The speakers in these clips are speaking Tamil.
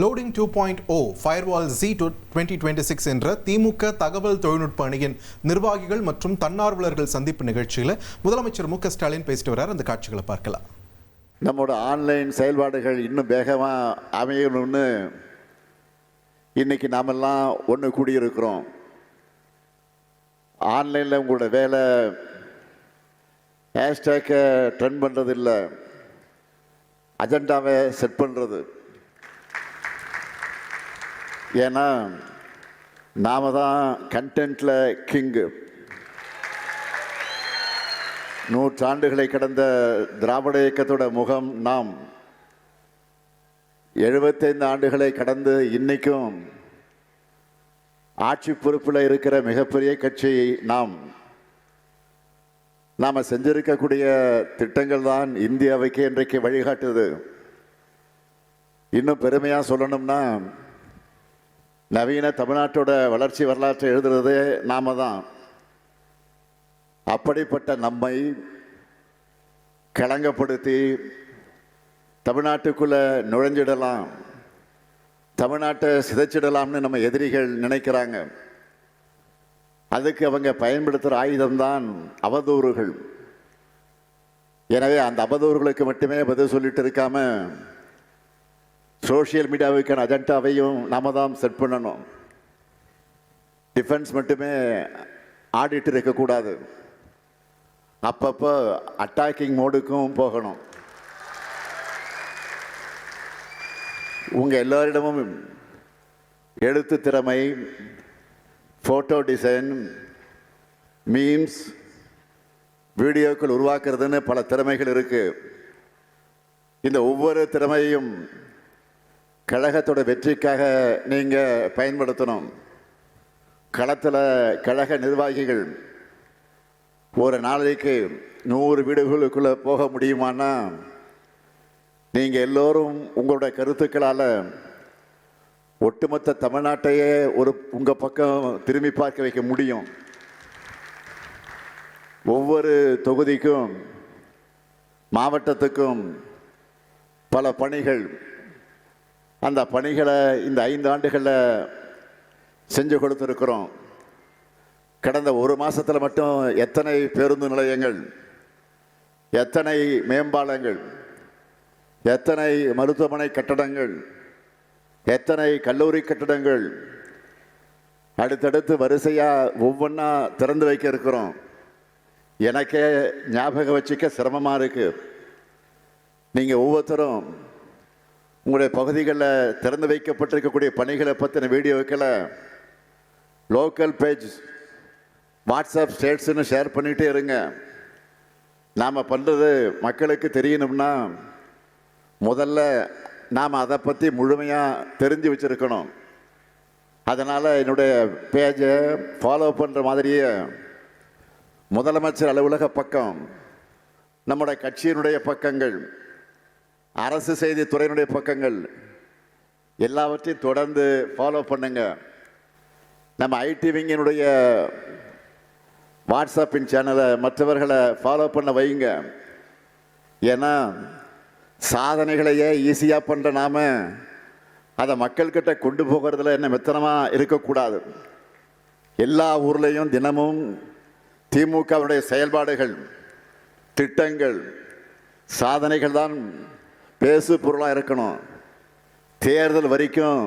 லோடிங் 2.0 ஃபயர்வால் Z 2026 என்ற திமுக தகவல் தொழில்நுட்ப அணியின் நிர்வாகிகள் மற்றும் தன்னார்வலர்கள் சந்திப்பு நிகழ்ச்சியில் முதலமைச்சர் மு க ஸ்டாலின் பேசிட்டு வரார். அந்த காட்சிகளை பார்க்கலாம். நம்மளோட ஆன்லைன் செயல்பாடுகள் இன்னும் வேகமாக அமையணும்னு இன்னைக்கு நாமெல்லாம் ஒன்று கூடியிருக்கிறோம். ஆன்லைனில் உங்களோட வேலை ஹேஷ்டேக்கை ட்ரெண்ட் பண்ணுறது இல்லை, அஜெண்டாவை செட் பண்ணுறது. ஏன்னா நாம தான் கண்டென்ட்ல கிங்கு. நூற்றாண்டுகளை கடந்த திராவிட இயக்கத்தோட முகம் நாம். 75 ஆண்டுகளை கடந்து இன்னைக்கும் ஆட்சி பொறுப்பில் இருக்கிற மிகப்பெரிய கட்சி நாம். நாம் செஞ்சிருக்கக்கூடிய திட்டங்கள் தான் இந்தியாவுக்கு இன்றைக்கு வழிகாட்டுது. இன்னும் பெருமையாக சொல்லணும்னா நவீன தமிழ்நாட்டோட வளர்ச்சி வரலாற்றை எழுதுறதே நாம தான். அப்படிப்பட்ட நம்மை களங்கப்படுத்தி தமிழ்நாட்டுக்குள்ள நுழைஞ்சிடலாம், தமிழ்நாட்டை சிதைச்சிடலாம்னு நம்ம எதிரிகள் நினைக்கிறாங்க. அதுக்கு அவங்க பயன்படுத்துகிற ஆயுதம்தான் அவதூறுகள். எனவே அந்த அவதூறுகளுக்கு மட்டுமே பதில் சொல்லிட்டு இருக்காம சோஷியல் மீடியாவுக்கான அஜெண்டாவையும் நாம தான் செட் பண்ணணும். டிஃபென்ஸ் மட்டுமே ஆடிட்டு இருக்கக்கூடாது, அப்பப்போ அட்டாக்கிங் மோடுக்கும் போகணும். உங்கள் எல்லோரிடமும் எழுத்து திறமை, ஃபோட்டோ டிசைன், மீம்ஸ், வீடியோக்கள் உருவாக்குறதுன்னு பல திறமைகள் இருக்கு. இந்த ஒவ்வொரு திறமையும் கழகத்தோட வெற்றிக்காக நீங்கள் பயன்படுத்தணும். களத்தில் கழக நிர்வாகிகள் ஒரு நாளைக்கு 100 வீடுகளுக்குள்ளே போக முடியுமானா நீங்கள் எல்லோரும் உங்களோட கருத்துக்களால் ஒட்டுமொத்த தமிழ்நாட்டையே உங்கள் பக்கம் திரும்பி பார்க்க வைக்க முடியும். ஒவ்வொரு தொகுதிக்கும் மாவட்டத்துக்கும் பல பணிகள், அந்த பணிகளை இந்த 5 ஆண்டுகளில் செஞ்சு கொடுத்துருக்குறோம். கடந்த ஒரு மாதத்தில் மட்டும் எத்தனை பேருந்து நிலையங்கள், எத்தனை மேம்பாலங்கள், எத்தனை மருத்துவமனை கட்டடங்கள், எத்தனை கல்லூரி கட்டடங்கள் அடுத்தடுத்து வரிசையாக ஒவ்வொன்றா திறந்து வைக்க இருக்கிறோம். எனக்கே ஞாபகம் வச்சுக்க சிரமமாக இருக்குது. நீங்கள் ஒவ்வொருத்தரும் உங்களுடைய பகுதிகளில் திறந்து வைக்கப்பட்டிருக்கக்கூடிய பணிகளை பற்றின வீடியோக்களை லோக்கல் பேஜ், வாட்ஸ்அப் ஸ்டேட்ஸ்ன்னு ஷேர் பண்ணிகிட்டே இருங்க. நாம் பண்ணுறது மக்களுக்கு தெரியணும்னா முதல்ல நாம் அதை பற்றி முழுமையாக தெரிஞ்சு வச்சுருக்கணும். அதனால் என்னுடைய பேஜை ஃபாலோ பண்ணுற மாதிரியே முதலமைச்சர் அலுவலக பக்கம், நம்முடைய கட்சியினுடைய பக்கங்கள், அரசு செய்தி துறையினுடைய பக்கங்கள் எல்லாவற்றையும் தொடர்ந்து ஃபாலோ பண்ணுங்க. நம்ம ஐடிவிங்கினுடைய வாட்ஸ்அப்பின் சேனலை மற்றவர்களை ஃபாலோ பண்ண வைங்க. ஏன்னா சாதனைகளையே ஈஸியாக பண்ணுற நாம அதை மக்கள்கிட்ட கொண்டு போகிறதுல என்ன மெத்தனமாக இருக்கக்கூடாது. எல்லா ஊர்லேயும் தினமும் திமுகவுடைய செயல்பாடுகள், திட்டங்கள், சாதனைகள் தான் பேசு பொருளாக இருக்கணும். தேர்தல் வரைக்கும்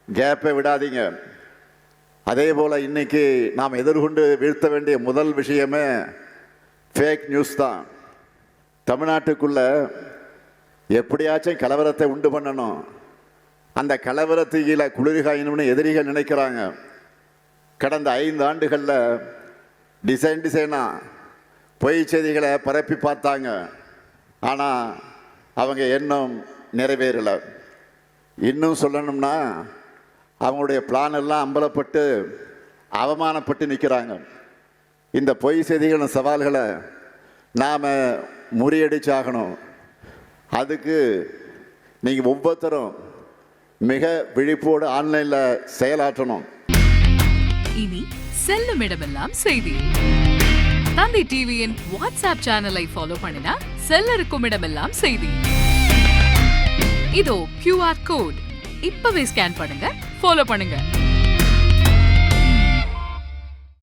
கேப்பை விடாதீங்க. அதே போல் இன்னைக்கு நாம் எதிர்கொண்டு வீழ்த்த வேண்டிய முதல் விஷயமே ஃபேக் நியூஸ் தான். தமிழ்நாட்டுக்குள்ள எப்படியாச்சும் கலவரத்தை உண்டு பண்ணணும், அந்த கலவரத்துக்கு குளிர்காயணும்னு எதிரிகள் நினைக்கிறாங்க. கடந்த 5 ஆண்டுகளில் டிசைனாக பொய் செய்திகளை பரப்பி பார்த்தாங்க. ஆனால் அவங்க எண்ணம் நிறைவேறலை. இன்னும் சொல்லணும்னா அவங்களுடைய பிளான் எல்லாம் அம்பலப்பட்டு அவமானப்பட்டு நிற்கிறாங்க. இந்த பொய் செய்திகளின் சவால்களை நாம் முறியடிச்சாகணும். அதுக்கு நீங்கள் ஒவ்வொருத்தரும் மிக விழிப்போடு ஆன்லைனில் செயலாற்றணும். இனி செல்லும் இடமெல்லாம் செய்தி. தந்தி டிவியின் வாட்ஸ்அப் சேனலை ஃபாலோ பண்ணினா செல்ல இருக்கும் இடமெல்லாம் செய்தி. இதோ QR கோட். இப்பவே ஸ்கேன் பண்ணுங்க, ஃபாலோ பண்ணுங்க.